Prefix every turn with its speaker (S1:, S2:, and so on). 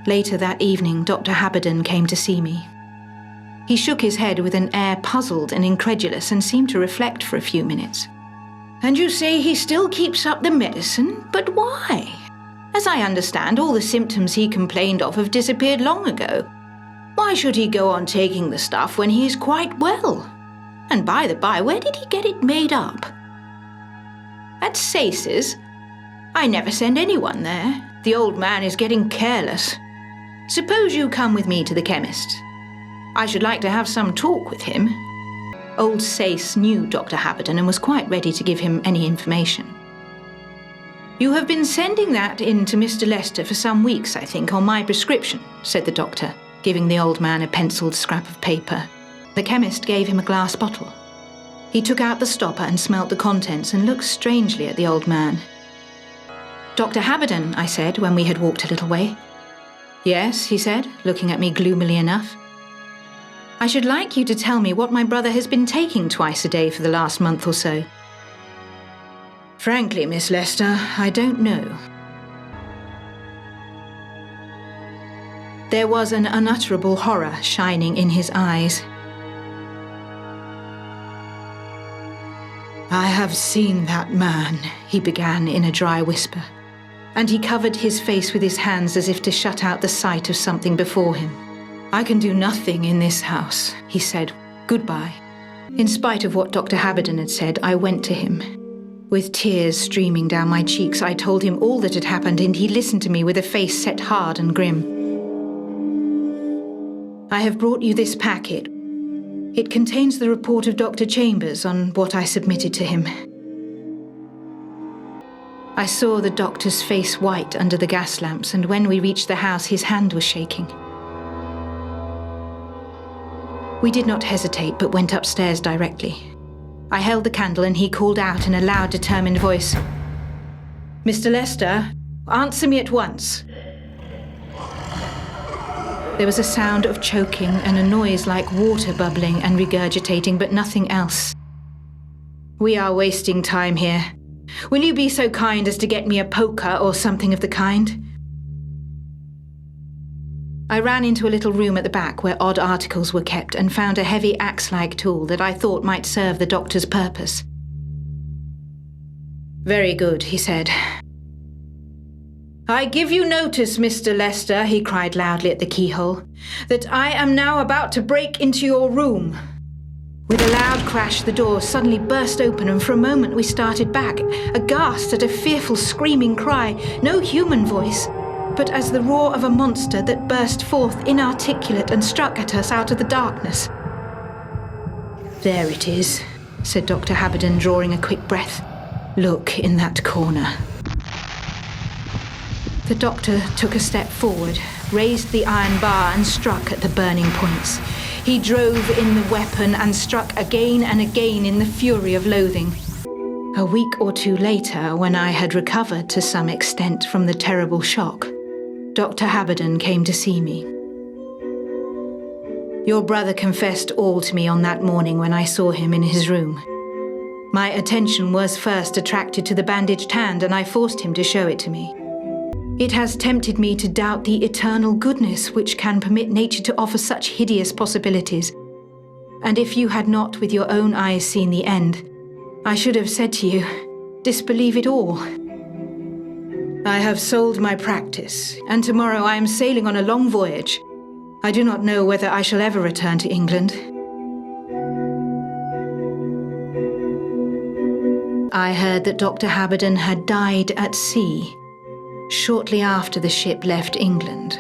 S1: Later that evening, Dr. Haberden came to see me. He shook his head with an air puzzled and incredulous and seemed to reflect for a few minutes. "And you say he still keeps up the medicine? But why? As I understand, all the symptoms he complained of have disappeared long ago. Why should he go on taking the stuff when he is quite well? And by the by, where did he get it made up?" "At Sace's. I never send anyone there. The old man is getting careless. Suppose you come with me to the chemist's. I should like to have some talk with him." Old Sace knew Dr. Haberden and was quite ready to give him any information. "You have been sending that in to Mr. Lester for some weeks, I think, on my prescription," said the doctor, giving the old man a penciled scrap of paper. The chemist gave him a glass bottle. He took out the stopper and smelt the contents and looked strangely at the old man. "Dr. Haberden," I said, when we had walked a little way. "Yes," he said, looking at me gloomily enough. "I should like you to tell me what my brother has been taking twice a day for the last month or so." "Frankly, Miss Lester, I don't know." There was an unutterable horror shining in his eyes. "I have seen that man," he began in a dry whisper, and he covered his face with his hands as if to shut out the sight of something before him. "I can do nothing in this house," he said. "Goodbye." In spite of what Dr. Haberden had said, I went to him. With tears streaming down my cheeks, I told him all that had happened, and he listened to me with a face set hard and grim. "I have brought you this packet. It contains the report of Dr. Chambers on what I submitted to him." I saw the doctor's face white under the gas lamps, and when we reached the house, his hand was shaking. We did not hesitate, but went upstairs directly. I held the candle and he called out in a loud, determined voice, "Mr. Lester, answer me at once." There was a sound of choking and a noise like water bubbling and regurgitating, but nothing else. "We are wasting time here. Will you be so kind as to get me a poker or something of the kind?" I ran into a little room at the back where odd articles were kept and found a heavy axe-like tool that I thought might serve the doctor's purpose. "Very good," he said. "I give you notice, Mr. Lester," he cried loudly at the keyhole, "that I am now about to break into your room." With a loud crash, the door suddenly burst open, and for a moment we started back, aghast at a fearful screaming cry, no human voice, but as the roar of a monster that burst forth inarticulate and struck at us out of the darkness. "There it is," said Dr. Haberden, drawing a quick breath. "Look in that corner." The doctor took a step forward, raised the iron bar and struck at the burning points. He drove in the weapon and struck again and again in the fury of loathing. A week or two later, when I had recovered to some extent from the terrible shock, Dr. Haberden came to see me. "Your brother confessed all to me on that morning when I saw him in his room. My attention was first attracted to the bandaged hand, and I forced him to show it to me. It has tempted me to doubt the eternal goodness which can permit nature to offer such hideous possibilities. And if you had not with your own eyes seen the end, I should have said to you, disbelieve it all. I have sold my practice, and tomorrow I am sailing on a long voyage. I do not know whether I shall ever return to England." I heard that Dr. Haberden had died at sea, shortly after the ship left England.